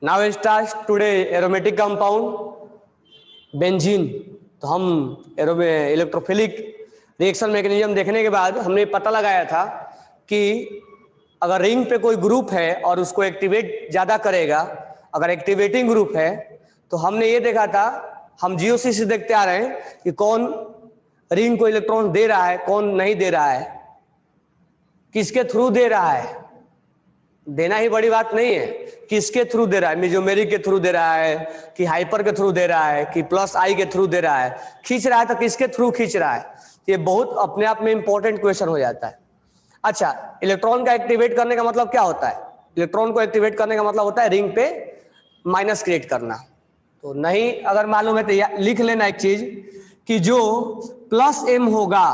Now start today aromatic compound benzene. तो हम electrophilic reaction mechanism देखने के बाद हमने पता लगाया था कि अगर रिंग पे कोई ग्रुप है और उसको एक्टिवेट ज़्यादा करेगा, अगर एक्टिवेटिंग ग्रुप है, तो हमने ये देखा था, हम जीओसी से देखते आ रहे हैं कि कौन रिंग को इलेक्ट्रॉन दे रहा है, कौन नहीं दे रहा है, किसके थ्रू दे रहा है। देना ही बड़ी बात नहीं है, किसके थ्रू दे रहा है, मेजोमेरिक के थ्रू दे रहा है कि हाइपर के थ्रू दे रहा है कि प्लस आई के थ्रू दे रहा है, खींच रहा है तो किसके थ्रू खींच रहा है। ये बहुत अपने आप में इंपॉर्टेंट क्वेश्चन हो जाता है। अच्छा, इलेक्ट्रॉन का एक्टिवेट करने का मतलब क्या होता है? इलेक्ट्रॉन को एक्टिवेट करने का मतलब होता है रिंग पे माइनस क्रिएट करना। तो नहीं अगर मालूम है तो लिख लेना एक चीज कि जो प्लस एम होगा,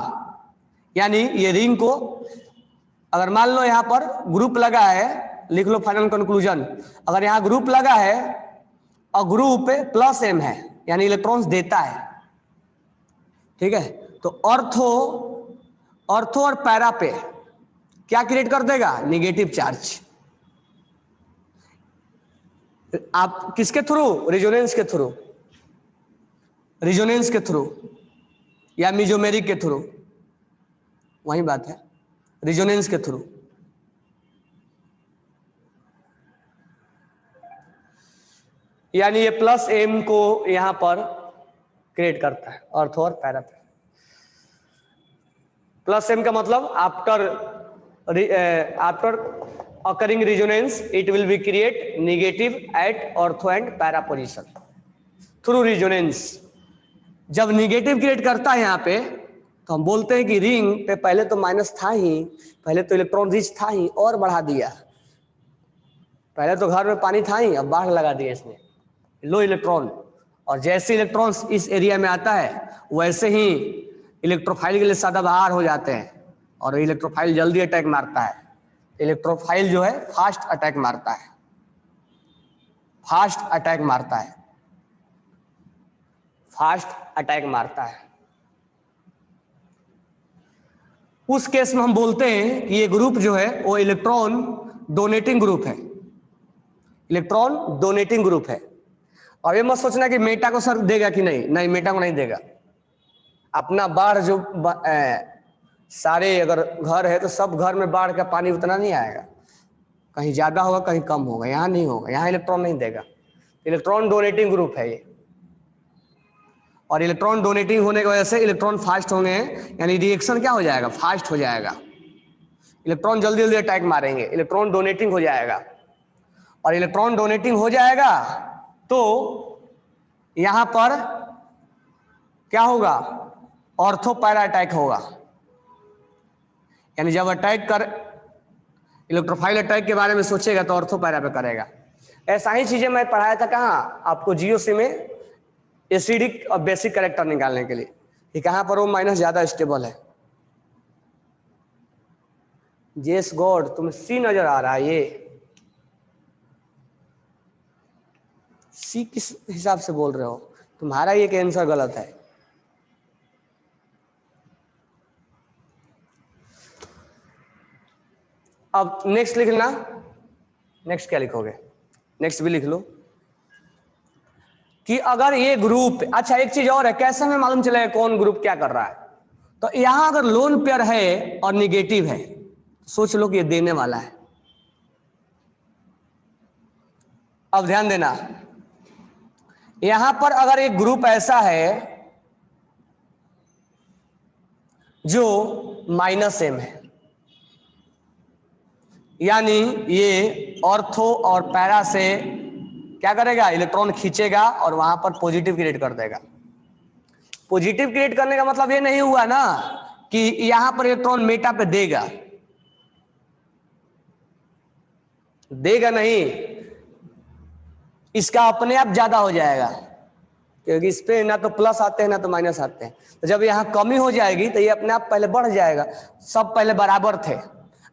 यानी ये रिंग को अगर मान लो यहां पर ग्रुप लगा है, लिख लो फाइनल कंक्लूजन, अगर यहां ग्रुप लगा है और ग्रुप प्लस एम है यानी इलेक्ट्रॉन्स देता है, ठीक है, तो ऑर्थो और पैरा पे क्या क्रिएट कर देगा? Negative charge. आप किसके थ्रू? रिजोनेंस के थ्रू, रिजोनेंस के थ्रू या मेजोमेरिक के थ्रू, वही बात है, रिजोनेंस के थ्रू। यानी ये प्लस एम को यहां पर क्रिएट करता है ऑर्थो और पैरा पे। प्लस एम का मतलब after occurring resonance it will be create negative at ortho and para position through resonance। जब निगेटिव क्रिएट करता है यहाँ पे तो हम बोलते हैं कि रिंग पे पहले तो माइनस था ही, पहले तो इलेक्ट्रॉन रिच था ही और बढ़ा दिया। पहले तो घर में पानी था ही, अब बाढ़ लगा दिया इसने, लो इलेक्ट्रॉन। और जैसे इलेक्ट्रॉन्स इस एरिया में आता है वैसे ही इलेक्ट्रोफाइल के लिए सदाबहार हो जाते हैं और इलेक्ट्रोफाइल जल्दी अटैक मारता है। इलेक्ट्रोफाइल जो है फास्ट अटैक मारता है, फास्ट अटैक मारता है, फास्ट अटैक मारता है। उस केस में हम बोलते हैं कि ये ग्रुप जो है वो इलेक्ट्रॉन डोनेटिंग ग्रुप है, इलेक्ट्रॉन डोनेटिंग ग्रुप है। और ये मत सोचना कि मेटा को सर देगा कि नहीं, नहीं मेटा को नहीं देगा। अपना बाढ़ जो सारे अगर घर है तो सब घर में बाढ़ का पानी उतना नहीं आएगा, कहीं ज्यादा होगा कहीं कम होगा, यहाँ नहीं होगा, यहाँ इलेक्ट्रॉन नहीं देगा। इलेक्ट्रॉन डोनेटिंग ग्रुप है ये, और इलेक्ट्रॉन डोनेटिंग होने की वजह से इलेक्ट्रॉन फास्ट होंगे, यानी रिएक्शन क्या हो जाएगा? फास्ट हो जाएगा। इलेक्ट्रॉन जल्दी जल्दी अटैक मारेंगे, इलेक्ट्रॉन डोनेटिंग हो जाएगा। और इलेक्ट्रॉन डोनेटिंग हो जाएगा तो यहां पर क्या होगा? ऑर्थो पैरा अटैक होगा। यानी जब अटैक कर इलेक्ट्रोफाइल अटैक के बारे में सोचेगा तो ऑर्थो पैरा पे करेगा। ऐसा ही चीजें मैं पढ़ाया था कहाँ आपको, जीओसी में, एसिडिक और बेसिक कैरेक्टर निकालने के लिए कि कहां पर वो माइनस ज्यादा स्टेबल है। जेस गॉड तुम्हें सी नजर आ रहा है, ये सी किस हिसाब से बोल रहे हो? तुम्हारा ये आंसर गलत है। अब नेक्स्ट लिखना, नेक्स्ट क्या लिखोगे? नेक्स्ट भी लिख लो कि अगर ये ग्रुप, अच्छा एक चीज और है, कैसे हमें मालूम चलेगा कौन ग्रुप क्या कर रहा है? तो यहां अगर लोन पेयर है और निगेटिव है, सोच लो कि ये देने वाला है। अब ध्यान देना, यहां पर अगर एक ग्रुप ऐसा है जो माइनस एम है, यानी ये ऑर्थो और पैरा से क्या करेगा? इलेक्ट्रॉन खींचेगा और वहां पर पॉजिटिव क्रिएट कर देगा। पॉजिटिव क्रिएट करने का मतलब ये नहीं हुआ ना कि यहां पर इलेक्ट्रॉन मेटा पे देगा, देगा नहीं, इसका अपने आप ज्यादा हो जाएगा, क्योंकि इस पे ना तो प्लस आते हैं ना तो माइनस आते हैं। तो जब यहाँ कमी हो जाएगी तो ये अपने आप पहले बढ़ जाएगा, सब पहले बराबर थे,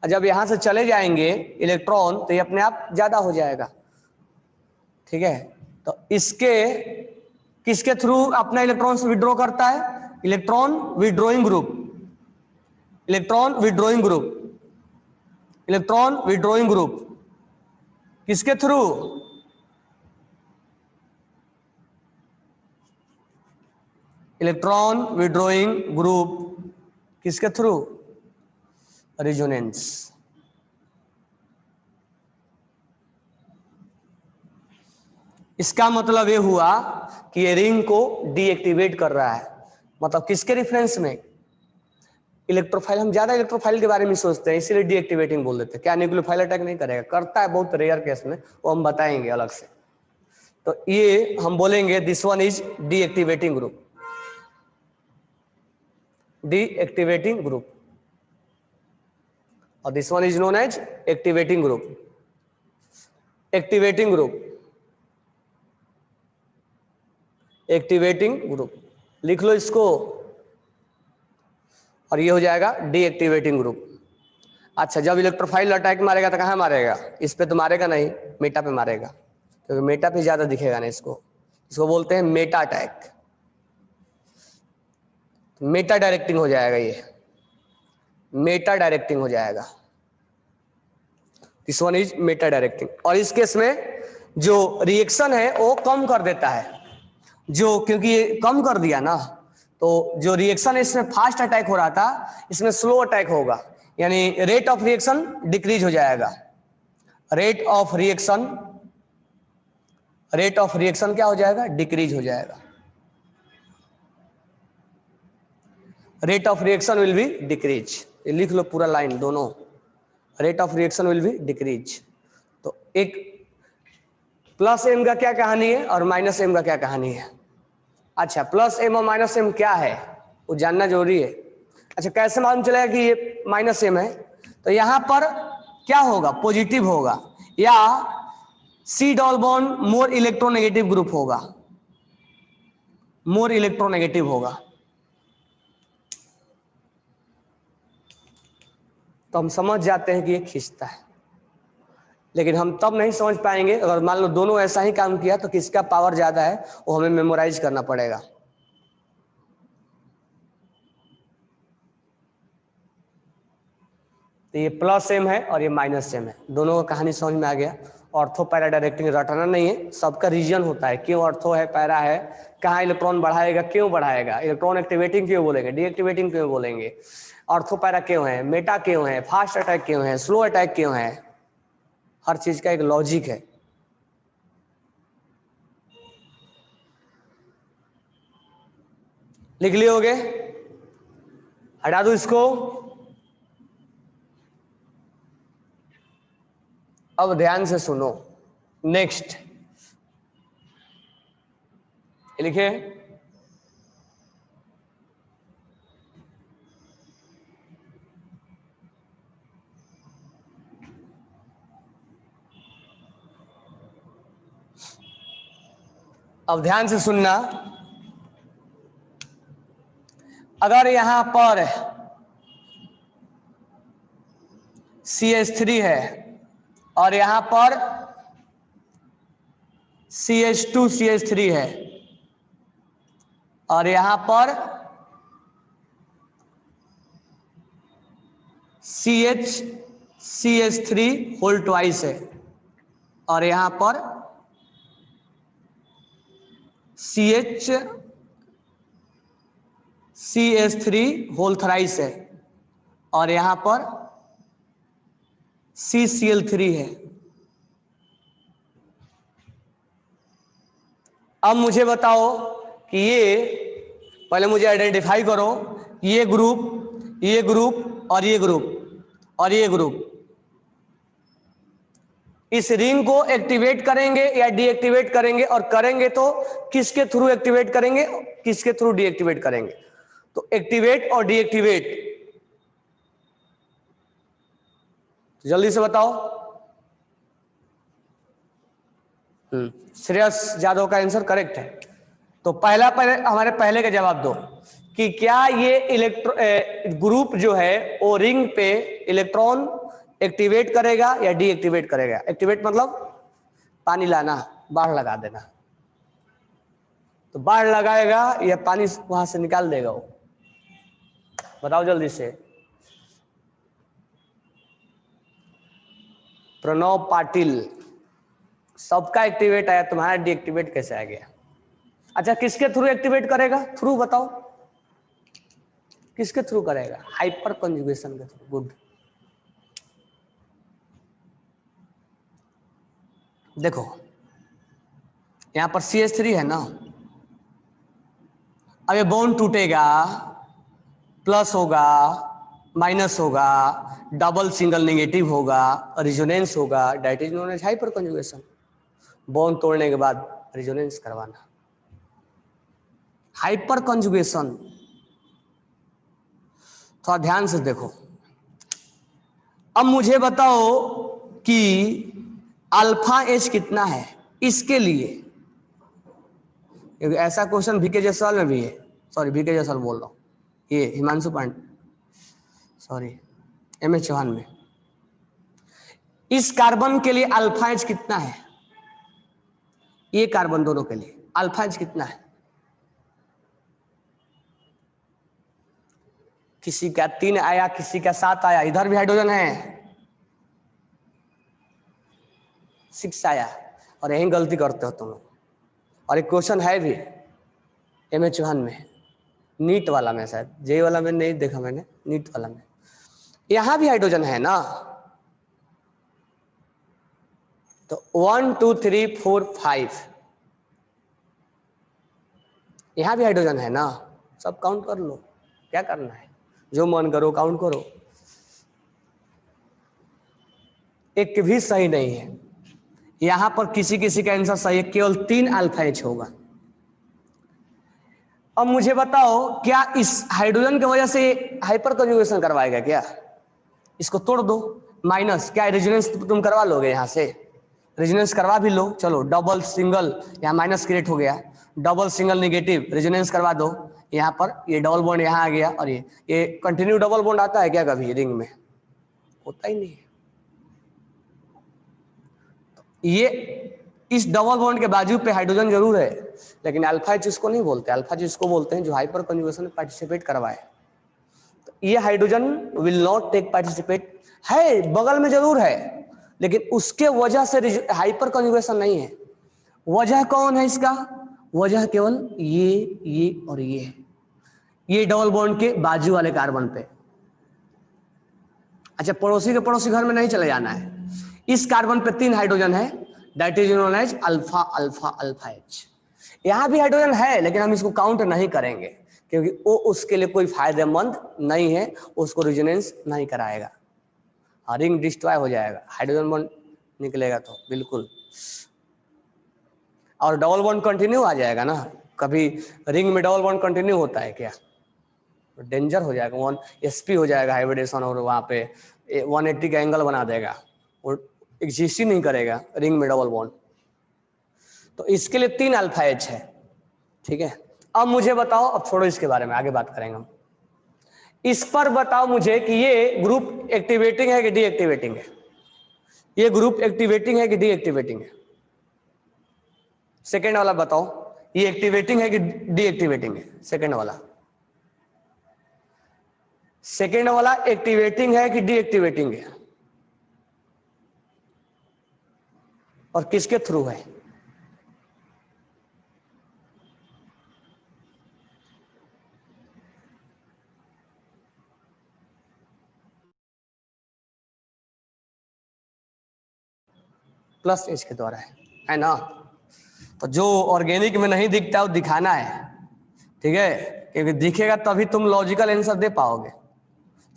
और जब यहां से चले जाएंगे इलेक्ट्रॉन तो ये अपने आप ज्यादा हो जाएगा, ठीक है। तो इसके किसके थ्रू अपना इलेक्ट्रॉन विड्रॉ करता है? Electron withdrawing group, electron withdrawing group, electron withdrawing group किसके थ्रू? इलेक्ट्रॉन विड्रॉइंग ग्रुप किसके थ्रू? रेजोनेंस। इसका मतलब ये हुआ कि ये रिंग को डीएक्टिवेट कर रहा है। मतलब किसके रेफरेंस में? इलेक्ट्रोफाइल। हम ज्यादा इलेक्ट्रोफाइल के बारे में सोचते हैं इसलिए डीएक्टिवेटिंग बोल देते हैं। क्या न्यूक्लियोफाइल अटैक नहीं करेगा? करता है बहुत रेयर केस में, वो हम बताएंगे अलग से। तो ये हम बोलेंगे this one is deactivating group, deactivating group, और this one is known as activating group, activating group, activating group. लिख लो इसको, और ये हो जाएगा डीएक्टिवेटिंग ग्रुप। अच्छा, जब इलेक्ट्रोफाइल अटैक मारेगा तो कहाँ मारेगा? इस पे तो मारेगा नहीं, मेटा पे मारेगा, क्योंकि मेटा पे ज्यादा दिखेगा ना इसको। इसको बोलते हैं मेटा अटैक। मेटा डायरेक्टिंग हो जाएगा, ये मेटा डायरेक्टिंग हो जाएगा। This one is Meta directing. और इस केस में जो रिएक्शन है वो कम कर देता है, जो क्योंकि ये कम कर दिया ना, तो जो रिएक्शन इसमें फास्ट अटैक हो रहा था इसमें स्लो अटैक होगा, यानी रेट ऑफ रिएक्शन डिक्रीज हो जाएगा। रेट ऑफ रिएक्शन क्या हो जाएगा? डिक्रीज हो जाएगा। Rate of reaction will be decrease. ये लिख लो पूरा लाइन दोनों, rate of reaction will be decrease. तो एक प्लस एम का क्या कहानी है और माइनस एम का क्या कहानी है? अच्छा, प्लस एम और माइनस एम क्या है वो जानना जरूरी है। अच्छा, कैसे मालूम चलेगा कि ये माइनस एम है? तो यहां पर क्या होगा? पॉजिटिव होगा, या C double bond more electronegative group होगा, मोर इलेक्ट्रोनेगेटिव होगा। तो हम समझ जाते हैं कि ये खींचता है, लेकिन हम तब नहीं समझ पाएंगे अगर मान लो दोनों ऐसा ही काम किया तो किसका पावर ज्यादा है वो हमें मेमोराइज करना पड़ेगा। तो ये प्लस एम है और ये माइनस एम है, दोनों का कहानी समझ में आ गया। ऑर्थो पैरा डायरेक्टिंग रटना नहीं है, सबका रीजन होता है, क्यों ऑर्थो है पैरा है, कहाँ इलेक्ट्रॉन बढ़ाएगा, क्यों बढ़ाएगा, इलेक्ट्रॉन एक्टिवेटिंग क्यों बोलेंगे, डीएक्टिवेटिंग क्यों बोलेंगे, ऑर्थो पैरा क्यों है, मेटा क्यों है, फास्ट अटैक क्यों है, स्लो अटैक क्यों है, हर चीज का एक लॉजिक है। लिख लियोगे? हटा दो इसको। अब ध्यान से सुनो, नेक्स्ट लिखे, अब ध्यान से सुनना। अगर यहां पर CH3 है और यहां पर CH2 CH3 है और यहां पर CH3 होल ट्वाइस है और यहां पर CH3 होल थराइस है और यहां पर CCl3 है। अब मुझे बताओ कि ये, पहले मुझे आइडेंटिफाई करो, ये ग्रुप, ये ग्रुप और ये ग्रुप और ये ग्रुप इस रिंग को एक्टिवेट करेंगे या डीएक्टिवेट करेंगे, और करेंगे तो किसके थ्रू एक्टिवेट करेंगे, किसके थ्रू डीएक्टिवेट करेंगे? तो एक्टिवेट और डीएक्टिवेट, जल्दी से बताओ। श्रेयस यादव का आंसर करेक्ट है। तो पहले हमारे पहले का जवाब दो कि क्या ये ग्रुप जो है वो रिंग पे इलेक्ट्रॉन एक्टिवेट करेगा या डीएक्टिवेट करेगा? एक्टिवेट मतलब पानी लाना, बाढ़ लगा देना। तो बाढ़ लगाएगा या पानी वहां से निकाल देगा वो? बताओ जल्दी से। प्रणव पाटिल, सबका एक्टिवेट आया, तुम्हारा डीएक्टिवेट कैसे आ गया? अच्छा किसके थ्रू एक्टिवेट करेगा, थ्रू बताओ किसके थ्रू करेगा, हाइपर कंजुगेशन के थ्रू। गुड। देखो यहां पर CH3 है ना, अब ये बॉन्ड टूटेगा, प्लस होगा माइनस होगा, डबल सिंगल नेगेटिव होगा, रिजोनेंस होगा, that is known as hyper conjugation. Bond तोड़ने के बाद रिजोनेंस करवाना, हाइपर कंजुगेशन। थोड़ा ध्यान से देखो, अब मुझे बताओ कि अल्फा एच कितना है इसके लिए, क्योंकि ऐसा क्वेश्चन VK जायसवाल में भी है, सॉरी VK जायसवाल बोल रहा हूँ, ये हिमांशु पांडे, सॉरी MS चौहान में। इस कार्बन के लिए अल्फा एच कितना है, ये कार्बन दोनों के लिए अल्फा एच कितना है? किसी का 3 आया, किसी का 7 आया, इधर भी हाइड्रोजन है 6 आया, और यही गलती करते हो तुम लोग। और एक क्वेश्चन है भी MS चौहान में, नीट वाला में, शायद जे वाला में नहीं देखा मैंने, नीट वाला में यहां भी हाइड्रोजन है ना, तो 1 2 3 4 5 यहां भी हाइड्रोजन है ना, सब काउंट कर लो, क्या करना है जो मन करो काउंट करो, एक भी सही नहीं है। यहां पर किसी किसी का आंसर सही है, केवल 3 अल्फा एच होगा। अब मुझे बताओ क्या इस हाइड्रोजन की वजह से हाइपर कंजुगेशन करवाएगा क्या? इसको तोड़ दो, माइनस, क्या रेजोनेंस तुम करवा लोगे? यहां से रेजोनेंस करवा भी लो, चलो डबल सिंगल, यहाँ माइनस क्रिएट हो गया, डबल सिंगल नेगेटिव रेजोनेंस करवा दो, यहाँ पर ये डबल बॉन्ड यहाँ आ गया, और ये कंटिन्यू डबल बॉन्ड आता है क्या कभी रिंग में? होता ही नहीं है। ये इस डबल बॉन्ड के बाजू पे हाइड्रोजन जरूर है, लेकिन अल्फा एच इसको नहीं बोलते, अल्फा एच इसको बोलते हैं जो हाइपर कंजुगेशन में पार्टिसिपेट करवाए। तो ये hydrogen will not take participate, है बगल में जरूर है, लेकिन उसके वजह से हाइपर कंजुगेशन नहीं है। वजह कौन है इसका? वजह केवल ये और ये डबल बॉन्ड के बाजू वाले कार्बन पे। अच्छा पड़ोसी के पड़ोसी घर में नहीं चले जाना है, इस कार्बन पे 3 हाइड्रोजन है, that is known as alpha alpha alpha H. यहां भी हाइड्रोजन है लेकिन हम इसको काउंट नहीं करेंगे, क्योंकि वो उसके लिए कोई फायदेमंद नहीं है, उसको रेजोनेंस नहीं कराएगा, रिंग डिस्ट्रॉय हो जाएगा, हाइड्रोजन बॉन्ड निकलेगा तो बिल्कुल, और डबल बॉन्ड कंटिन्यू आ जाएगा ना, कभी रिंग में डबल बॉन्ड कंटिन्यू होता है क्या? डेंजर हो जाएगा, 1sp हो जाएगा हाइब्रिडेशन, और वहां पे 180 का एंगल बना देगा, और एग्जिस्ट ही नहीं करेगा रिंग में डबल बॉन्ड। तो इसके लिए 3 अल्फा एच है, ठीक है। अब मुझे बताओ, अब छोड़ो इसके बारे में, आगे बात करेंगे हम। इस पर बताओ मुझे कि ये ग्रुप एक्टिवेटिंग है कि डीएक्टिवेटिंग है? ये ग्रुप एक्टिवेटिंग है कि डीएक्टिवेटिंग है? सेकेंड वाला बताओ, ये एक्टिवेटिंग है कि डीएक्टिवेटिंग है? सेकेंड वाला, सेकेंड वाला एक्टिवेटिंग है कि डीएक्टिवेटिंग है, और किसके थ्रू है? प्लस एच के द्वारा है ना। तो जो ऑर्गेनिक में नहीं दिखता वो दिखाना है, ठीक है, क्योंकि दिखेगा तभी तुम लॉजिकल आंसर दे पाओगे।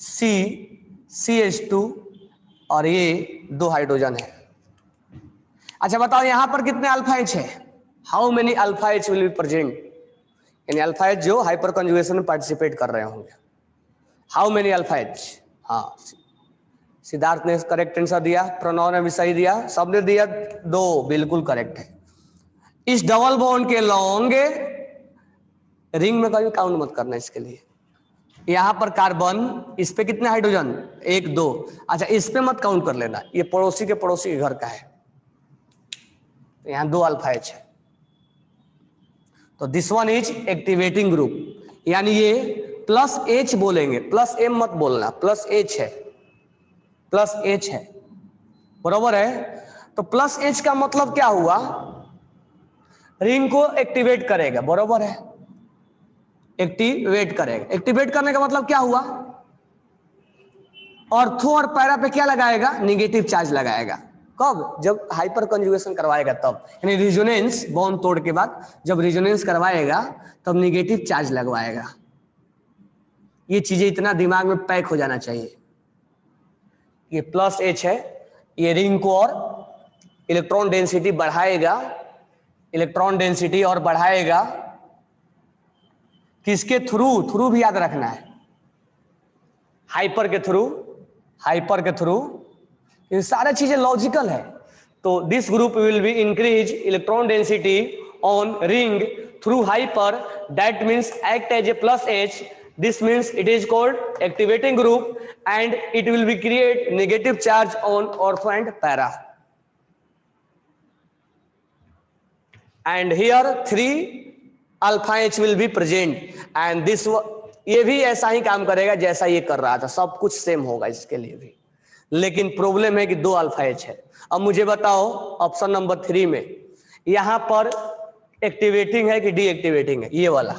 CH2 और ये 2 हाइड्रोजन है। अच्छा बताओ यहां पर कितने अल्फा एच है? How many alpha H will be present? यानी अल्फा एच जो हाइपर कंजुगेशन में पार्टिसिपेट कर रहे होंगे, हाउ मेनी अल्फा एच? हाँ सिद्धार्थ ने करेक्ट आंसर दिया, प्रणव ने भी सही दिया, सबने दिया 2, बिल्कुल करेक्ट है। इस डबल बॉन्ड के लॉन्ग रिंग में कभी काउंट मत करना इसके लिए। यहां पर कार्बन, इस पे कितने हाइड्रोजन? 1 2, अच्छा इस पे मत काउंट कर लेना, ये पड़ोसी के घर का है, तो यहां 2 अल्फा एच है, तो this one is activating group, यानी ये प्लस एच बोलेंगे, प्लस एम मत बोलना, प्लस एच है, प्लस एच है, बराबर है। तो प्लस एच का मतलब क्या हुआ? रिंग को एक्टिवेट करेगा, बरोबर है, एक्टिवेट करेगा। एक्टिवेट करने का मतलब क्या हुआ, ऑर्थो और पैरा पे क्या लगाएगा, निगेटिव चार्ज लगाएगा। कब, जब हाइपर कंजुगेशन करवाएगा तब, यानी रिजोनेंस, बॉन्ड तोड़ के बाद जब रिजोनेंस करवाएगा तब निगेटिव चार्ज लगवाएगा। ये चीजें इतना दिमाग में पैक हो जाना चाहिए। ये प्लस एच है, ये रिंग को और इलेक्ट्रॉन डेंसिटी बढ़ाएगा, इलेक्ट्रॉन डेंसिटी और बढ़ाएगा। किसके थ्रू, थ्रू भी याद रखना है, हाइपर के थ्रू, हाइपर के थ्रू। ये सारी चीजें लॉजिकल है। तो this group will be increase electron density on ring through hyper, that means act as a plus H, this means it is called activating group and it will be create negative charge on ortho and para, and here 3 alpha H will be present and this, ये भी ऐसा ही काम करेगा जैसा ये कर रहा था, सब कुछ सेम होगा इसके लिए भी, लेकिन प्रॉब्लम है कि 2 अल्फा एच है। अब मुझे बताओ ऑप्शन नंबर 3 में यहां पर एक्टिवेटिंग है कि डीएक्टिवेटिंग है, ये वाला,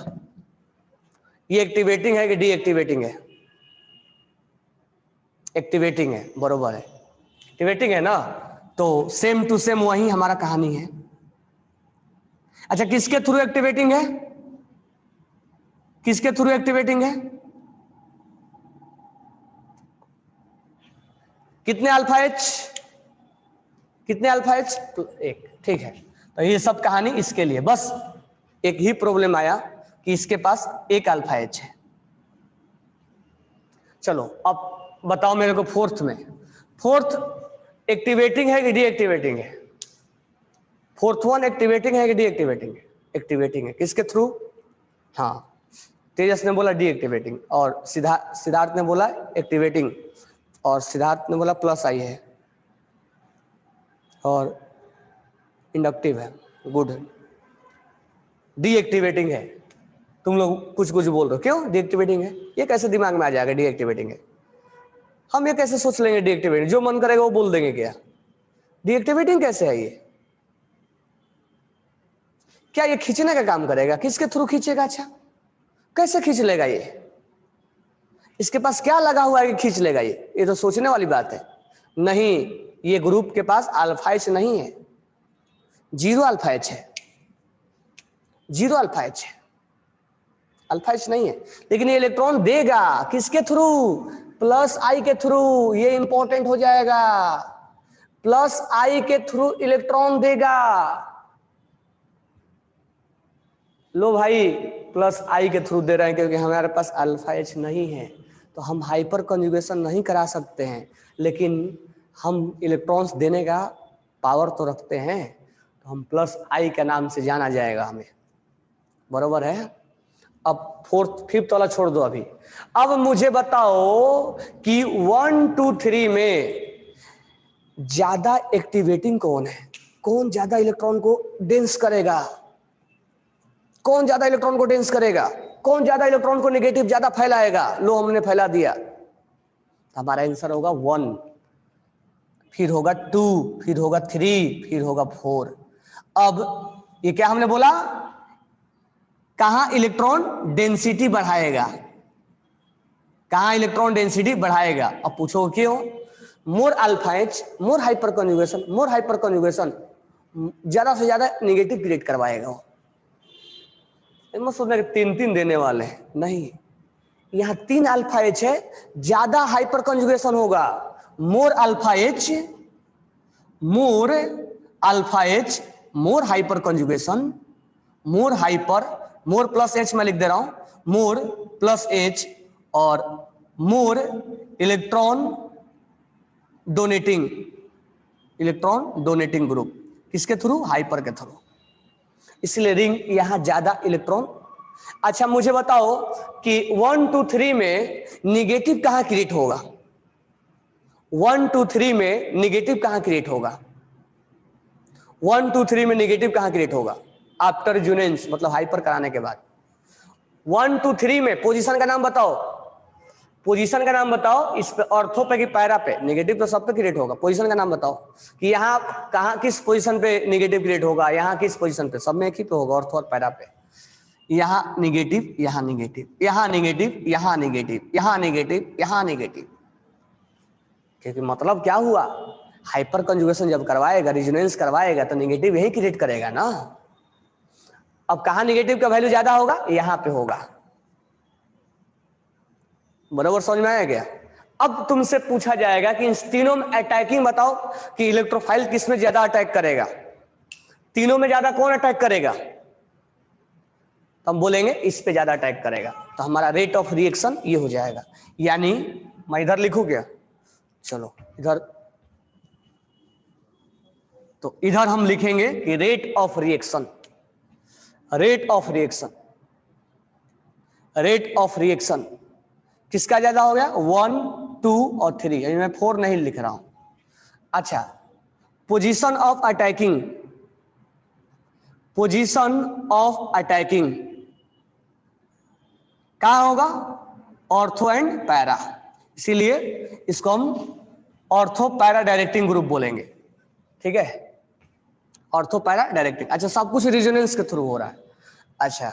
ये एक्टिवेटिंग है कि डीएक्टिवेटिंग है, एक्टिवेटिंग है, बरोबर है, एक्टिवेटिंग है ना, तो सेम टू सेम वही हमारा कहानी है। अच्छा, किसके थ्रू एक्टिवेटिंग है, किसके थ्रू एक्टिवेटिंग है, कितने अल्फा एच, कितने अल्फा एच, एक, ठीक है। तो ये सब कहानी इसके लिए, बस एक ही प्रॉब्लम आया कि इसके पास एक अल्फा एच है। चलो अब बताओ मेरे को फोर्थ में, फोर्थ एक्टिवेटिंग है कि डीएक्टिवेटिंग है, फोर्थ वन एक्टिवेटिंग है कि डीएक्टिवेटिंग है, एक्टिवेटिंग है, किसके थ्रू, हाँ तेजस ने बोला डीएक्टिवेटिंग और सिद्धार्थ ने बोला एक्टिवेटिंग और सिद्धार्थ ने बोला प्लस आई है और इंडक्टिव है, गुड। डीएक्टिवेटिंग है, तुम लोग कुछ कुछ बोल रहे हो, क्यों डीएक्टिवेटिंग है, ये कैसे दिमाग में आ जाएगा डीएक्टिवेटिंग है, हम ये कैसे सोच लेंगे डीएक्टिवेटिंग, जो मन करेगा वो बोल देंगे क्या, डीएक्टिवेटिंग कैसे है ये, क्या ये खींचने का काम करेगा, किसके थ्रू खींचेगा, अच्छा कैसे खींच लेगा ये, इसके पास क्या लगा हुआ है कि खींच लेगा ये तो सोचने वाली बात है। नहीं, ये ग्रुप के पास अल्फा एच नहीं है, 0 अल्फा एच है, 0 अल्फा एच है, अल्फा एच नहीं है, लेकिन ये इलेक्ट्रॉन देगा किसके थ्रू, प्लस आई के थ्रू, ये इंपॉर्टेंट हो जाएगा, प्लस आई के थ्रू इलेक्ट्रॉन देगा। लो भाई, प्लस आई के थ्रू दे रहे हैं क्योंकि हमारे पास अल्फा एच नहीं है, तो हम हाइपर कंजुगेशन नहीं करा सकते हैं, लेकिन हम इलेक्ट्रॉन्स देने का पावर तो रखते हैं, तो हम प्लस आई के नाम से जाना जाएगा हमें, बरोबर है। अब फोर्थ फिफ्थ वाला छोड़ दो अभी, अब मुझे बताओ कि 1 2 3 में ज्यादा एक्टिवेटिंग कौन है, कौन ज्यादा इलेक्ट्रॉन को डेंस करेगा, कौन ज्यादा इलेक्ट्रॉन को डेंस करेगा, कौन ज्यादा इलेक्ट्रॉन को नेगेटिव ज्यादा फैलाएगा, लो हमने फैला दिया, हमारा आंसर होगा 1, फिर होगा 2, फिर होगा 3, फिर होगा 4। अब ये क्या हमने बोला, कहां इलेक्ट्रॉन डेंसिटी बढ़ाएगा, कहां इलेक्ट्रॉन डेंसिटी बढ़ाएगा। अब पूछो क्यों, मोर अल्फा एच, मोर हाइपर कन्जुगेशन, मोर हाइपर कन्जुगेशन ज्यादा से ज्यादा नेगेटिव क्रिएट करवाएगा। मत सोचना कि 3 देने वाले हैं, नहीं, यहां 3 अल्फा एच है, ज्यादा हाइपर कंजुगेशन होगा, मोर अल्फा एच, मोर अल्फा एच, मोर हाइपर कंजुगेशन, मोर हाइपर, मोर प्लस एच मैं लिख दे रहा हूं, मोर प्लस एच और more electron donating, electron donating group, किसके थ्रू, हाइपर के थ्रू, इसलिए रिंग यहां ज्यादा इलेक्ट्रॉन। अच्छा मुझे बताओ कि 1 2 3 में निगेटिव कहां क्रिएट होगा, 1 2 3 में निगेटिव कहां क्रिएट होगा, 1 2 3 में निगेटिव कहां क्रिएट होगा, आफ्टर रिजोनेंस मतलब हाइपर कराने के बाद। 1 2 3 में पोजीशन का नाम बताओ, पोजीशन का नाम बताओ, इस पे ऑर्थो पे कि पैरा पे? नेगेटिव तो सब पे क्रिएट होगा। पोजीशन का नाम बताओ कि यहाँ कहाँ किस पोजीशन पे नेगेटिव क्रिएट होगा, यहाँ किस पोजीशन पे? सब में एक ही पे होगा, ऑर्थो और पैरा पे। यहाँ नेगेटिव, यहाँ नेगेटिव, यहाँ नेगेटिव, यहाँ नेगेटिव, यहाँ नेगेटिव, यहाँ नेगेटिव। क्योंकि मतलब क्या हुआ, हाइपर कंजुगेशन जब करवाएगा, रेजोनेंस करवाएगा तो नेगेटिव यही क्रिएट करेगा ना। अब कहाँ नेगेटिव का वैल्यू ज्यादा होगा? यहाँ पे होगा। बराबर समझ में आया क्या? अब तुमसे पूछा जाएगा कि इन तीनों में अटैकिंग बताओ कि इलेक्ट्रोफाइल किस में ज्यादा अटैक करेगा, तीनों में ज्यादा कौन अटैक करेगा? तो हम बोलेंगे इस पे ज्यादा अटैक करेगा। तो हमारा रेट ऑफ रिएक्शन ये हो जाएगा। यानी मैं इधर लिखूं क्या? चलो इधर, तो इधर हम लिखेंगे कि rate of reaction, rate of reaction, rate of reaction किसका ज्यादा हो गया? 1, 2 और 3। यानी मैं 4 नहीं लिख रहा हूं। अच्छा, position of attacking, position of attacking कहां होगा? Ortho and para. इसीलिए इसको हम ऑर्थो पैरा डायरेक्टिंग ग्रुप बोलेंगे। ठीक है, ऑर्थो पैरा डायरेक्टिंग। अच्छा, सब कुछ रेजोनेंस के थ्रू हो रहा है। अच्छा,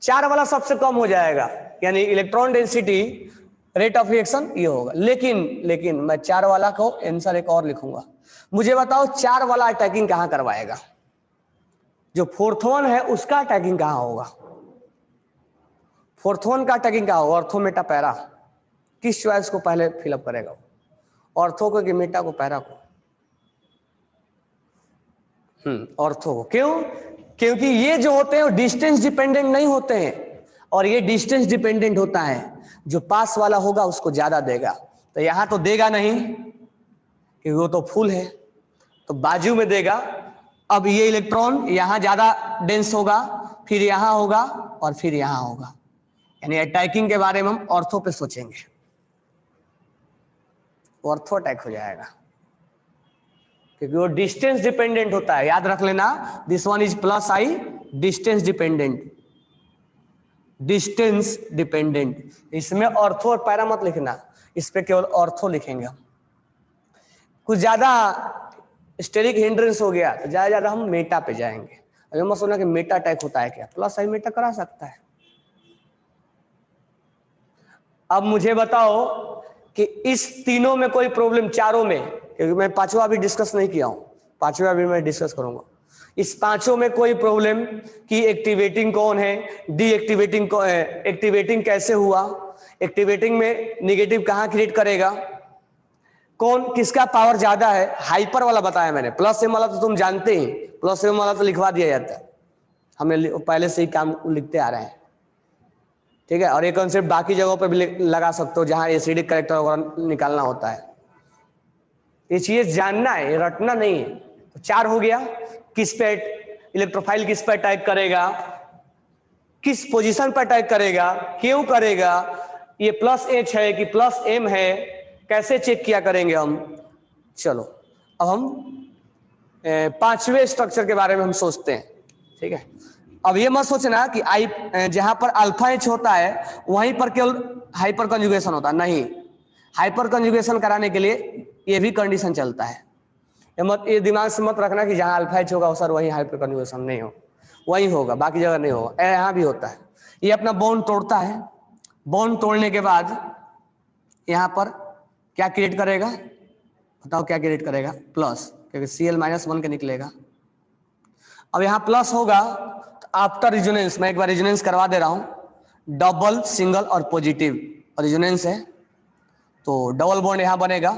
4 वाला सबसे कम हो जाएगा, यानी electron density rate of reaction ये होगा। लेकिन मैं 4 वाला को आंसर एक और लिखूंगा। मुझे बताओ 4 वाला अटैकिंग कहां करवाएगा? जो 4th वन है उसका अटैकिंग कहां होगा? 4th वन का अटैकिंग कहां होगा? Ortho Meta para. किस चॉइस को पहले फिलअप करेगा? ऑर्थो को कि मेटा को, पैरा को? ऑर्थो को। क्यों? क्योंकि ये जो होते हैं वो डिस्टेंस डिपेंडेंट नहीं होते हैं, और ये डिस्टेंस डिपेंडेंट होता है। जो पास वाला होगा उसको ज्यादा देगा। तो यहां तो देगा नहीं क्योंकि वो तो फुल है, तो बाजू में देगा। अब ये इलेक्ट्रॉन यहां ज्यादा डेंस होगा, फिर यहां होगा और फिर यहां होगा। यानी अटैकिंग के बारे में हम ऑर्थो पे सोचेंगे, ऑर्थो अटैक हो जाएगा क्योंकि वो डिस्टेंस डिपेंडेंट होता है। याद रख लेना, this one is plus I, distance dependent, distance dependent. इसमें ऑर्थो और पैरा मत लिखना, इस पे केवल ऑर्थो लिखेंगे हम। कुछ ज्यादा स्टेरिक हिंड्रेंस हो गया तो ज्यादा हम मेटा पे जाएंगे। अगर मत सुना कि मेटा अटैक होता है क्या? प्लस आई मेटा करा सकता है। अब मुझे बताओ कि इस तीनों में कोई प्रॉब्लम, चारों में, क्योंकि मैं पांचवा अभी डिस्कस नहीं किया हूं, पांचवा अभी मैं डिस्कस करूंगा। इस पांचों में कोई प्रॉब्लम कि एक्टिवेटिंग कौन है, डीएक्टिवेटिंग एक्टिवेटिंग कैसे हुआ, एक्टिवेटिंग में नेगेटिव कहां क्रिएट करेगा, कौन किसका पावर ज्यादा है? हाइपर वाला बताया मैंने, प्लस एम वाला तो तुम जानते ही, प्लस एम वाला तो लिखवा दिया जाता है, हमें पहले से ही काम लिखते आ रहे हैं। ठीक है, और ये कॉन्सेप्ट बाकी जगहों पे भी लगा सकते हो जहां एसिडिक कैरेक्टर वगैरह निकालना होता है। ये चीज जानना है, ये रटना नहीं है। तो 4 हो गया। किस पे इलेक्ट्रोफाइल किस पे अटैक करेगा, किस पोजीशन पे अटैक करेगा, क्यों करेगा, ये प्लस एच है कि प्लस एम है, कैसे चेक किया करेंगे हम। चलो अब हम 5वें स्ट्रक्चर के बारे में हम सोचते हैं। ठीक है, अब ये मत सोचना कि आई जहां पर अल्फा एच होता है वहीं पर केवल हाइपर कंजुगेशन होता है, नहीं। हाइपर कंजुगेशन कराने के लिए ये भी कंडीशन चलता है। ये दिमाग से मत रखना कि जहां अल्फा एच होगा सर वहीं हाइपर कंजुगेशन, नहीं हो, वहीं होगा, बाकी जगह नहीं होगा। यहाँ भी होता है। ये अपना बॉन्ड तोड़ता है, बॉन्ड तोड़ने के बाद यहाँ पर क्या क्रिएट करेगा? बताओ क्या क्रिएट करेगा? प्लस, क्योंकि Cl-1 के निकलेगा। अब यहाँ प्लस होगा तो आफ्टर रिजोनेंस, मैं एक बार रिजोनेंस करवा दे रहा हूं, डबल, सिंगल और पॉजिटिव रिजोनेंस है, तो डबल बॉन्ड यहां बनेगा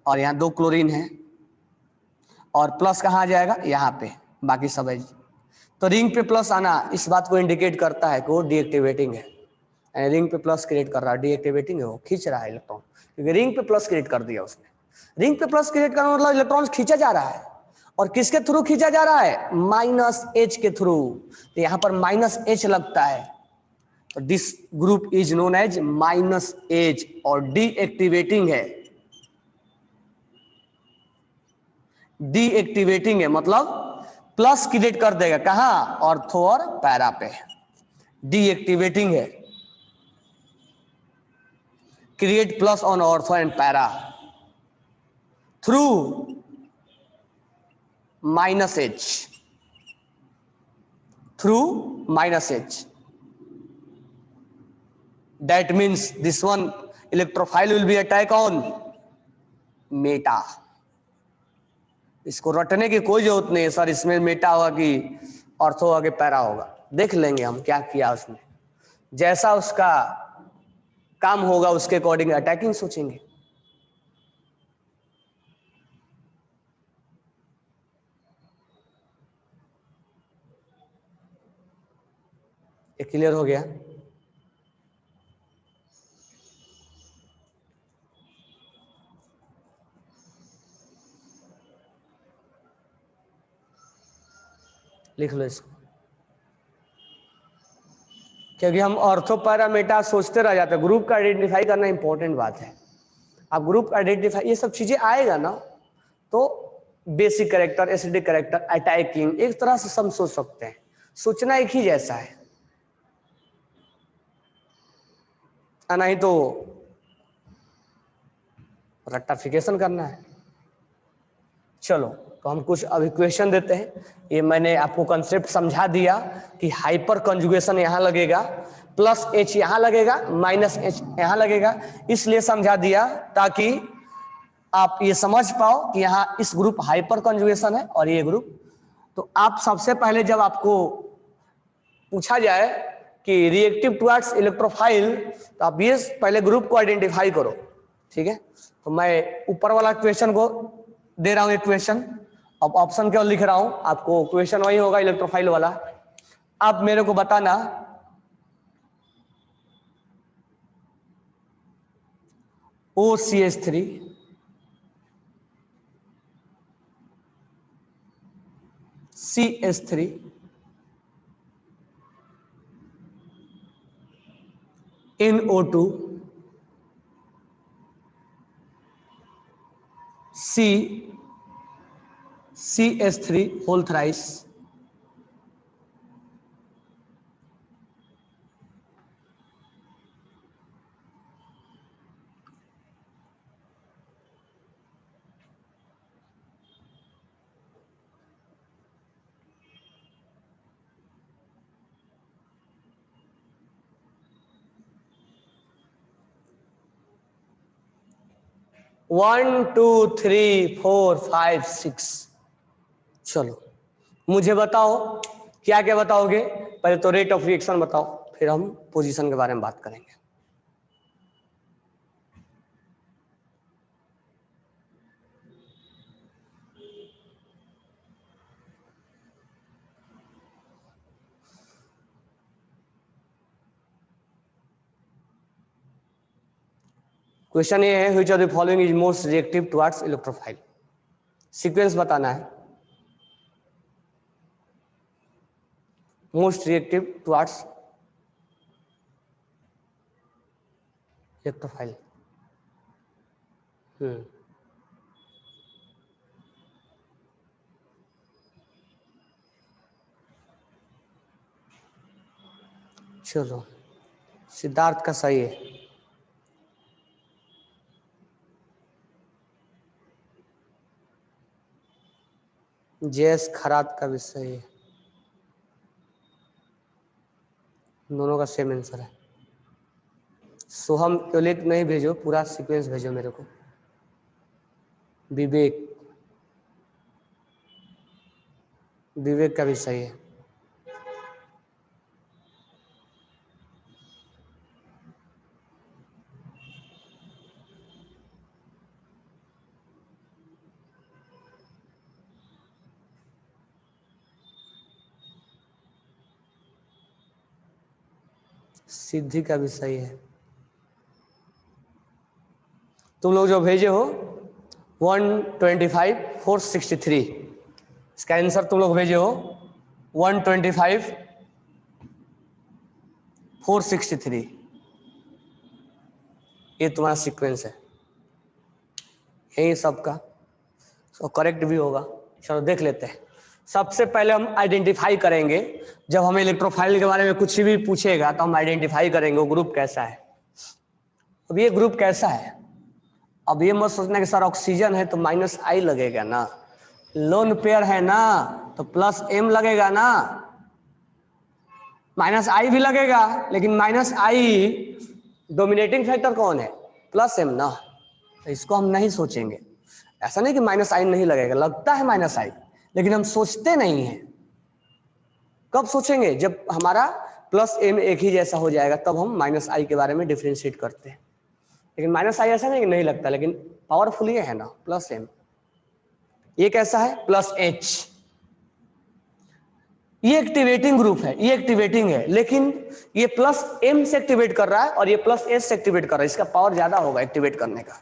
और यहाँ 2 क्लोरीन है, और प्लस कहाँ आ जाएगा? यहाँ पे, बाकी सब है। तो रिंग पे प्लस आना इस बात को इंडिकेट करता है कि वो डीएक्टिवेटिंग है। रिंग पे प्लस क्रिएट कर रहा है, डीएक्टिवेटिंग है, वो खींच रहा है इलेक्ट्रॉन, क्योंकि रिंग पे प्लस क्रिएट कर दिया उसने। रिंग पे प्लस क्रिएट करना मतलब इलेक्ट्रॉन खींचा जा रहा है, और किसके थ्रू खींचा जा रहा है? माइनस एच के थ्रू। तो यहाँ पर माइनस एच लगता है, तो this group is known as minus H, और डीएक्टिवेटिंग है। डीएक्टिवेटिंग है मतलब प्लस क्रिएट कर देगा, कहां? ऑर्थो और पैरा पे। डीएक्टिवेटिंग है। create plus on ortho and para through minus H. Through minus H. That means this one electrophile will be attack on Meta. इसको रटने की कोई जरूरत नहीं है सर, इसमें मेटा होगा कि ऑर्थो होगा कि पैरा होगा, देख लेंगे हम क्या किया उसने, जैसा उसका काम होगा उसके अकॉर्डिंग अटैकिंग सोचेंगे. ये क्लियर हो गया? लिख लो इसको, क्योंकि हम ऑर्थो पैरा मेटा सोचते रह जाते हैं. ग्रुप का आइडेंटिफाई करना इंपॉर्टेंट बात है. आप ग्रुप आइडेंटिफाई ये सब चीजें आएगा ना तो basic character, acidic character, attacking, एक तरह से सब सोच सकते हैं. सोचना एक ही जैसा है, नहीं तो रेक्टिफिकेशन करना है. चलो तो हम कुछ अभी क्वेश्चन देते हैं. ये मैंने आपको कंसेप्ट समझा दिया कि हाइपर कंजुगेशन यहाँ लगेगा, प्लस H यहाँ लगेगा, माइनस H यहाँ लगेगा, इसलिए समझा दिया ताकि आप ये समझ पाओ कि यहाँ इस ग्रुप हाइपर कंजुगेशन है और ये ग्रुप. तो आप सबसे पहले जब आपको पूछा जाए कि रिएक्टिव टुवर्ड्स इलेक्ट्रोफाइल, तो आप ये पहले ग्रुप को आइडेंटिफाई करो. ठीक है, तो मैं ऊपर वाला क्वेश्चन को दे रहा हूं एक क्वेश्चन, अब ऑप्शन केवल लिख रहा हूं, आपको क्वेश्चन वही होगा इलेक्ट्रोफाइल वाला. आप मेरे को बताना OCH3 CH3 NO2 CH3 whole thrice one two three four five six. चलो मुझे बताओ क्या क्या बताओगे. पहले तो रेट ऑफ रिएक्शन बताओ, फिर हम पोजीशन के बारे में बात करेंगे. क्वेश्चन ये है, which of the following is most reactive towards electrophile. Sequence बताना है. Most reactive towards electrophile. चलो सिद्धार्थ का सही है. जेएस खरात का भी सही है. दोनों का सेम आंसर है. सोहम केवल नहीं भेजो, पूरा सीक्वेंस भेजो मेरे को. विवेक, विवेक का भी सही है. सिद्धि का भी सही है. तुम लोग जो भेजे हो 125 463, इसका आंसर तुम लोग भेजे हो 125 463. ये तुम्हारा सीक्वेंस है यही सबका, तो करेक्ट भी होगा. चलो देख लेते हैं. सबसे पहले हम आइडेंटिफाई करेंगे, जब हमें इलेक्ट्रोफाइल के बारे में कुछ भी पूछेगा तो हम आइडेंटिफाई करेंगे वो ग्रुप कैसा है. अब ये ग्रुप कैसा है? अब ये मत सोचना कि सर ऑक्सीजन है तो माइनस आई लगेगा ना, लोन पेयर है ना तो प्लस एम लगेगा ना, माइनस आई भी लगेगा, लेकिन माइनस आई डोमिनेटिंग फैक्टर कौन है? प्लस एम ना, तो इसको हम नहीं सोचेंगे। ऐसा नहीं कि माइनस आई नहीं लगेगा, लगता है माइनस आई, लेकिन हम सोचते नहीं है। कब सोचेंगे? जब हमारा प्लस एम एक ही जैसा हो जाएगा, तब हम माइनस आई के बारे में डिफ्रेंशिएट करते हैं। लेकिन माइनस आई ऐसा नहीं कि नहीं लगता, लेकिन पावरफुल ये है ना प्लस एम। ये कैसा है? Plus H. ये एक्टिवेटिंग ग्रुप है, ये एक्टिवेटिंग है, लेकिन ये प्लस एम से एक्टिवेट कर रहा है और ये प्लस एच से एक्टिवेट कर रहा है, इसका पावर ज्यादा होगा एक्टिवेट करने का।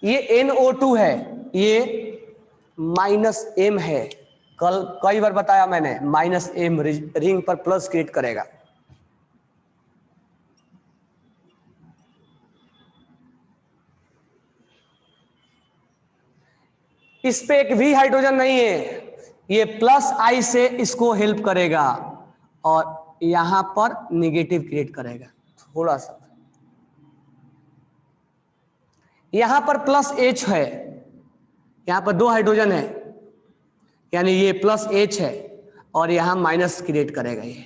ये NO2 है, ये माइनस एम है। कल कई बार बताया मैंने, माइनस एम रिंग पर प्लस क्रिएट करेगा। इस पे एक भी हाइड्रोजन नहीं है, ये प्लस आई से इसको हेल्प करेगा और यहां पर निगेटिव क्रिएट करेगा थोड़ा सा। यहां पर प्लस एच है, यहां पर 2 हाइड्रोजन है, यानी ये प्लस एच है और यहां माइनस क्रिएट करेगा ये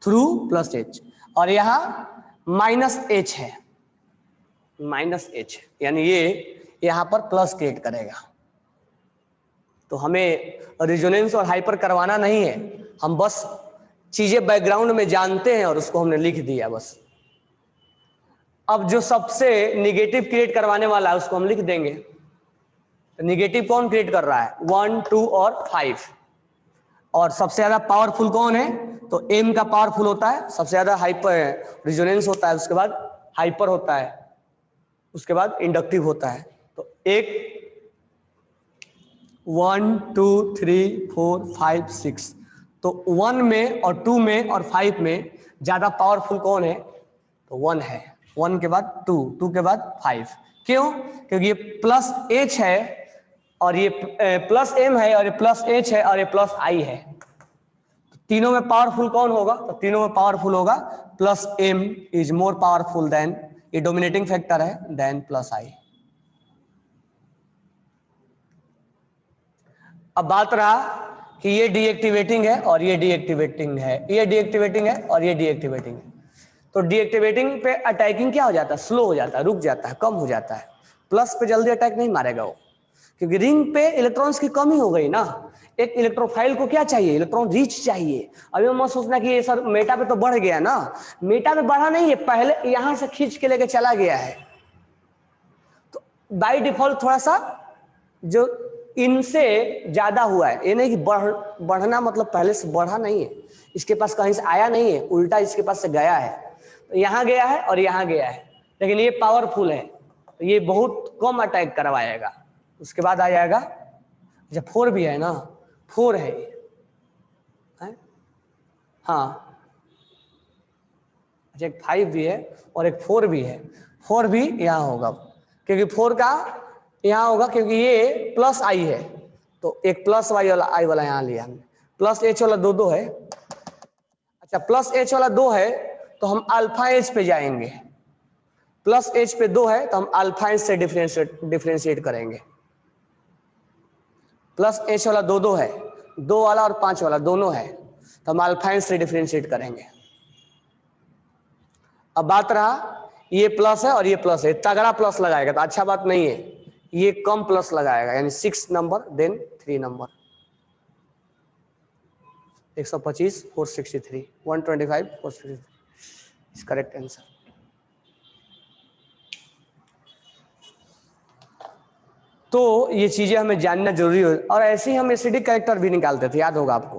थ्रू प्लस एच, और यहां माइनस एच है, माइनस एच, यानी ये यहां पर प्लस क्रिएट करेगा। तो हमें रिजोनेंस और हाइपर करवाना नहीं है, हम बस चीजें बैकग्राउंड में जानते हैं और उसको हमने लिख दिया बस। अब जो सबसे निगेटिव क्रिएट करवाने वाला है उसको हम लिख देंगे। निगेटिव कौन क्रिएट कर रहा है? 1, 2 और 5। और सबसे ज्यादा पावरफुल कौन है? तो एम का पावरफुल होता है, सबसे ज्यादा हाइपर रिजोनेंस होता है, उसके बाद हाइपर होता है, उसके बाद इंडक्टिव होता है। तो एक 1, 2, 3, 4, 5, 6, तो 1 में और 2 में और 5 में ज्यादा पावरफुल कौन है? तो 1 है, 1 के बाद 2, 2 के बाद 5। क्यों? क्योंकि ये प्लस एच है और ये प्लस एम है और ये प्लस एच है और ये प्लस आई है। तीनों में पावरफुल कौन होगा? तो तीनों में पावरफुल होगा plus M is more powerful than, ये डोमिनेटिंग फैक्टर है, देन प्लस आई। अब बात रहा कि ये डीएक्टिवेटिंग है और ये डीएक्टिवेटिंग है, ये डीएक्टिवेटिंग है और ये डीएक्टिवेटिंग है। तो डीएक्टिवेटिंग पे अटैकिंग क्या हो जाता है? स्लो हो जाता है, रुक जाता है, कम हो जाता है। प्लस पे जल्दी अटैक नहीं मारेगा वो, क्योंकि रिंग पे इलेक्ट्रॉन्स की कमी हो गई ना। एक इलेक्ट्रोफाइल को क्या चाहिए? इलेक्ट्रॉन रिच चाहिए। अभी मत सोचना कि ये सर मेटा पे तो बढ़ गया ना, मेटा पे बढ़ा नहीं है, पहले यहां से खींच के लेके चला गया है। तो बाय डिफॉल्ट थोड़ा सा जो इनसे ज्यादा हुआ है, ये नहीं कि बढ़ना मतलब पहले से बढ़ा नहीं है, इसके पास कहीं से आया नहीं है, उल्टा इसके पास से गया है। तो यहां गया है और यहां गया है, लेकिन ये पावरफुल है, तो ये बहुत कम अटैक करवाएगा। उसके बाद आ जाएगा, अच्छा 4 भी है ना, 4 है ये, है? हाँ, अच्छा एक 5 भी है और एक 4 भी है। 4 भी यहाँ होगा, क्योंकि 4 का यहाँ होगा, क्योंकि ये प्लस आई है, तो एक प्लस वाई वाला आई वाला यहाँ लिया हमने। प्लस एच वाला 2 है, अच्छा प्लस एच वाला 2 है तो हम अल्फा एच पे जाएंगे। प्लस एच पे 2 है तो हम अल्फा एच से डिफ्रेंशिएट करेंगे। प्लस एच वाला 2 है, 2 वाला और 5 वाला दोनों है, तो हम अल्फा एच से डिफ्रेंशिएट करेंगे। अब बात रहा, ये प्लस है और ये प्लस है, तगड़ा प्लस लगाएगा तो अच्छा बात नहीं है, ये कम प्लस लगाएगा, यानी 6 number then 3 number, 125 463 125 463 correct answer. तो ये चीजें हमें जानना जरूरी हो, और ऐसे ही हम एसिडिक कैरेक्टर भी निकालते थे, याद होगा आपको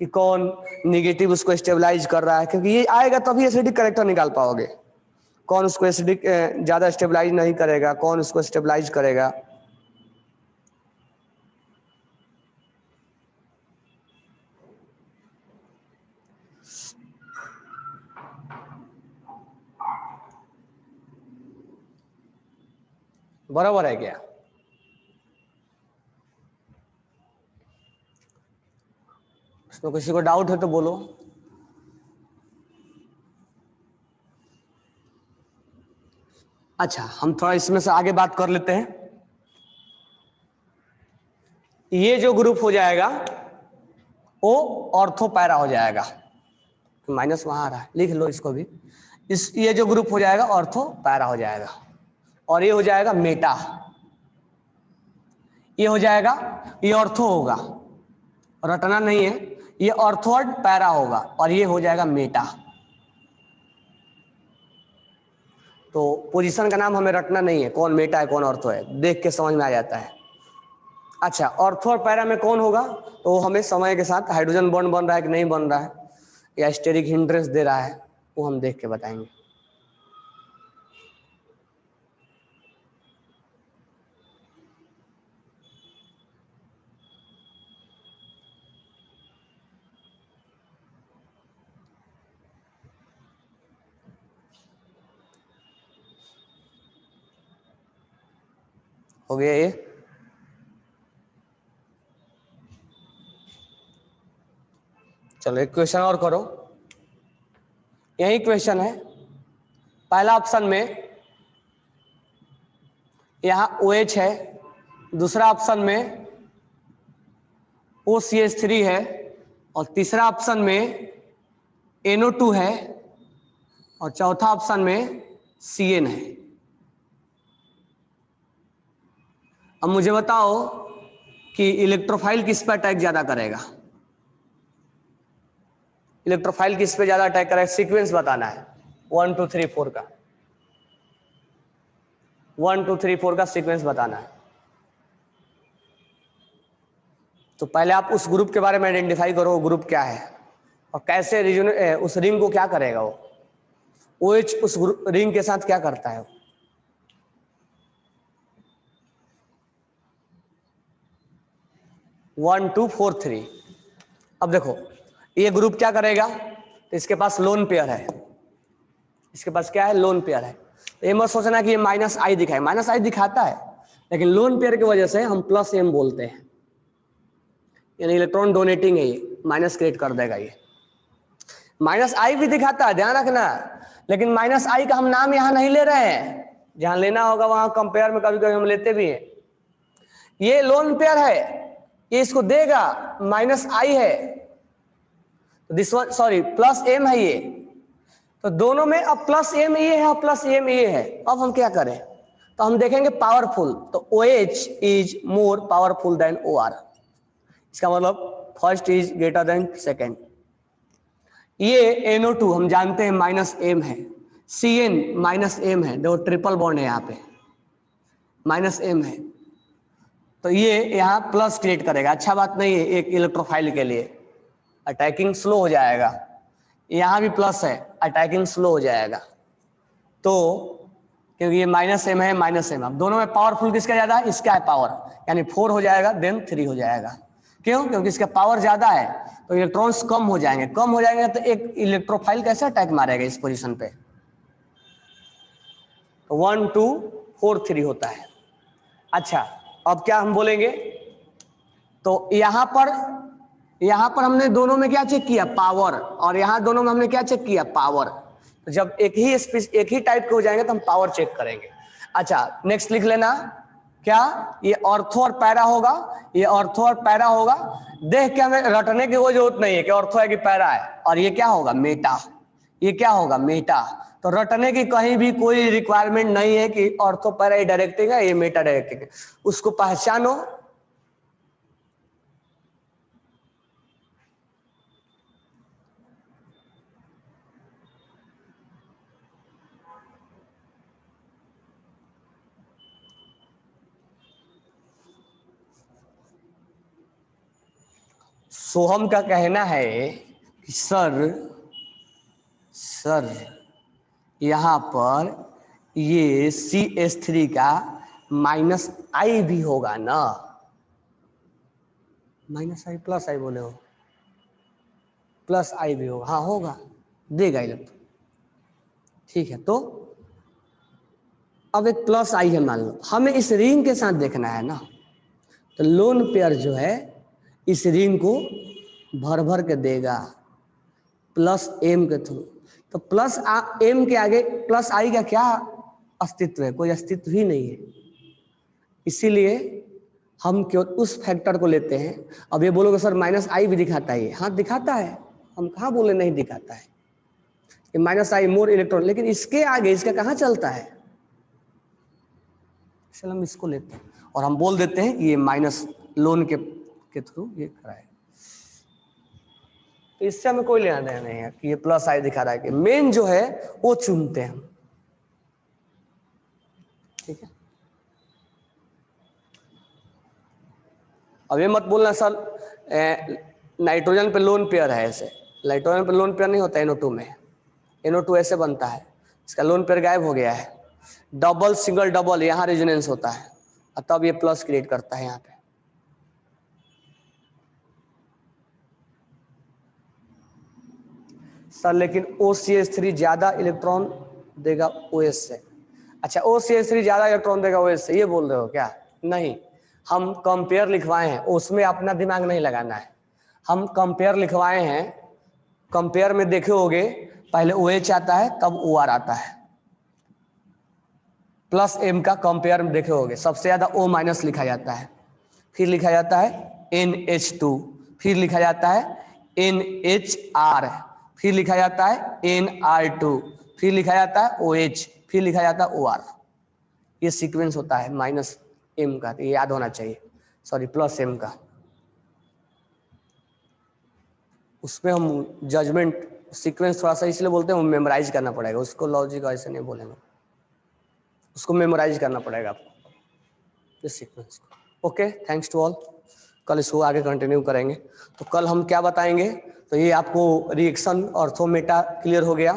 कि कौन निगेटिव उसको स्टेबलाइज कर रहा है, क्योंकि ये आएगा तभी एसिडिक कैरेक्टर निकाल पाओगे। कौन उसको एसिडिक ज्यादा स्टेबलाइज नहीं करेगा, कौन उसको स्टेबलाइज करेगा। बराबर है क्या? इसमें किसी को डाउट है तो बोलो। अच्छा, हम थोड़ा इसमें से आगे बात कर लेते हैं। ये जो ग्रुप हो जाएगा वो ऑर्थो पैरा हो जाएगा, माइनस वहां आ रहा है, लिख लो इसको भी। ये जो ग्रुप हो जाएगा ऑर्थो पैरा हो जाएगा, और ये हो जाएगा मेटा। ये हो जाएगा, ये ऑर्थो होगा, रटना नहीं है, ये ऑर्थोड पैरा होगा, और ये हो जाएगा मेटा। तो पोजीशन का नाम हमें रटना नहीं है, कौन मेटा है कौन ऑर्थो है, देख के समझ में आ जाता है। अच्छा, ऑर्थो और पैरा में कौन होगा, तो वो हमें समय के साथ हाइड्रोजन बॉन्ड बन रहा है कि नहीं बन रहा है, या स्टेरिक हिंड्रेंस दे रहा है, वो हम देख के बताएंगे। हो गया ये। चलो एक क्वेश्चन और करो, यही क्वेश्चन है। पहला ऑप्शन में यहाँ OH है, दूसरा ऑप्शन में OCH3 है, और तीसरा ऑप्शन में NO2 है, और चौथा ऑप्शन में CN है। अब मुझे बताओ कि इलेक्ट्रोफाइल किस पर अटैक ज्यादा करेगा, इलेक्ट्रोफाइल किस पे ज्यादा अटैक करेगा, सीक्वेंस बताना है 1 2 3 4 का, 1 2 3 4 का सीक्वेंस बताना है। तो पहले आप उस ग्रुप के बारे में आइडेंटिफाई करो, वो ग्रुप क्या है और कैसे रीजन उस रिंग को क्या करेगा वो, OH उस रिंग के साथ क्या करता है। 1 2 4 3। अब देखो ये ग्रुप क्या करेगा, तो इसके पास लोन पेयर है, इसके पास क्या है, लोन पेयर है। तो ये मत सोचना कि ये -I दिखाए, -I दिखाता है, लेकिन लोन पेयर की वजह से हम +M बोलते हैं, यानी इलेक्ट्रॉन डोनेटिंग है, ये माइनस क्रिएट कर देगा। ये -I भी दिखाता है, ध्यान रखना, लेकिन -I का हम नाम यहां नहीं ले रहे हैं, जहां लेना होगा वहां कंपेयर में कभी कभी हम लेते भी हैं। ये लोन पेयर है, ये इसको देगा, -I है, दिस वन सॉरी +M है ये, तो दोनों में अब +M ये है और +M ये है। अब हम क्या करें, तो हम देखेंगे पावरफुल, तो OH is more powerful then OR, इसका मतलब first is greater than second. ये NO2 हम जानते हैं -M है, CN -M है, देखो ट्रिपल बॉन्ड है यहाँ पे, -M है, तो ये यहाँ प्लस क्रिएट करेगा, अच्छा बात नहीं है एक इलेक्ट्रोफाइल के लिए, अटैकिंग स्लो हो जाएगा। यहाँ भी प्लस है, अटैकिंग स्लो हो जाएगा, तो क्योंकि ये -M है -M, अब दोनों में पावरफुल किसका ज्यादा है, इसका है पावर, यानी 4 हो जाएगा देन 3 हो जाएगा। क्यों, क्योंकि इसका पावर ज्यादा है, तो इलेक्ट्रॉन्स कम हो जाएंगे, कम हो जाएंगे तो एक इलेक्ट्रोफाइल कैसे अटैक मारेगा इस पोजीशन पे, तो 1 2 4 3 होता है। अच्छा, अब क्या हम बोलेंगे, तो यहाँ पर हमने दोनों में क्या चेक किया, पावर, और यहाँ दोनों में हमने क्या चेक किया, पावर। तो जब एक ही टाइप के हो जाएंगे तो हम पावर चेक करेंगे। अच्छा नेक्स्ट लिख लेना, क्या ये ऑर्थो और पैरा होगा, ये ऑर्थो और पैरा होगा, देख के हमें रटने की कोई जरूरत नहीं है कि ऑर्थो है कि पैरा है, और ये क्या होगा, मेटा, ये क्या होगा, मेटा। तो रटने की कहीं भी कोई रिक्वायरमेंट नहीं है कि ऑर्थो पैरा डायरेक्टिंग है, ये मेटा डायरेक्टिंग है, उसको पहचानो। सोहम का कहना है कि सर यहाँ पर ये CH3 का -I भी होगा ना, -I +I बोले हो, +I भी होगा, हाँ होगा, देगा इलेक्ट्रॉन, ठीक है। तो अब एक +I है मान लो, हमें इस रिंग के साथ देखना है ना, तो लोन पेयर जो है इस रिंग को भर भर के देगा +M के थ्रू, तो +M के आगे +I का क्या अस्तित्व है, कोई अस्तित्व ही नहीं है। इसीलिए हम केवल उस फैक्टर को लेते हैं। अब ये बोलोगे सर माइनस आई भी दिखाता है, हाँ दिखाता है, हम कहाँ बोले नहीं दिखाता है, कि माइनस आई मोर इलेक्ट्रॉन, लेकिन इसके आगे इसका कहाँ चलता है, चलो हम इसको लेते हैं और हम बोल देते हैं ये माइनस लोन के थ्रू ये कराए। तो इससे हमें कोई लेना देना नहीं है कि ये प्लस आई दिखा रहा है, कि मेन जो है वो चुनते हैं हम, ठीक है। अब ये मत बोलना सर नाइट्रोजन पे लोन पेयर है, ऐसे नाइट्रोजन पे लोन पेयर नहीं होता NO2 में, NO2 ऐसे बनता है, इसका लोन पेयर गायब हो गया है, डबल सिंगल डबल यहाँ रेजोनेंस होता है और तब ये प्लस क्रिएट करता है यहाँ पे। सर लेकिन OCH3 ज्यादा इलेक्ट्रॉन देगा OS से। अच्छा OCH3 ज्यादा इलेक्ट्रॉन देगा OS से, ये बोल रहे हो क्या? नहीं, हम कंपेयर लिखवाए हैं, उसमें अपना दिमाग नहीं लगाना है। हम कंपेयर लिखवाए हैं, कंपेयर में देखे होगे पहले OH आता है तब OR आता है, प्लस M का कंपेयर में देखे होगे सबसे ज्यादा O माइनस लिखा जाता है, फिर लिखा जाता है NH2, फिर लिखा जाता है NHR, फिर लिखा जाता है NR2, फिर लिखा जाता है OH, फिर लिखा जाता है OR। ये सीक्वेंस होता है माइनस M का, ये याद होना चाहिए, सॉरी प्लस M का। उसमें हम जजमेंट सीक्वेंस थोड़ा सा इसलिए बोलते हैं, मेमोराइज करना पड़ेगा उसको, लॉजिक ऐसे नहीं बोलेंगे, उसको मेमोराइज करना पड़ेगा आपको इस सीक्वेंस को। Okay, thanks to all. कल इसको आगे कंटिन्यू करेंगे। तो कल हम क्या बताएंगे, तो ये आपको रिएक्शन ऑर्थोमेटा क्लियर हो गया,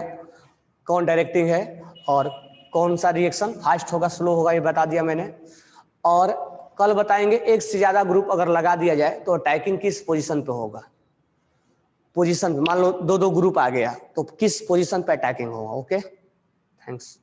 कौन डायरेक्टिंग है और कौन सा रिएक्शन फास्ट होगा स्लो होगा ये बता दिया मैंने। और कल बताएंगे एक से ज्यादा ग्रुप अगर लगा दिया जाए तो अटैकिंग किस पोजीशन पे होगा, पोजीशन मान लो दो ग्रुप आ गया तो किस पोजीशन पे अटैकिंग होगा। Okay, thanks.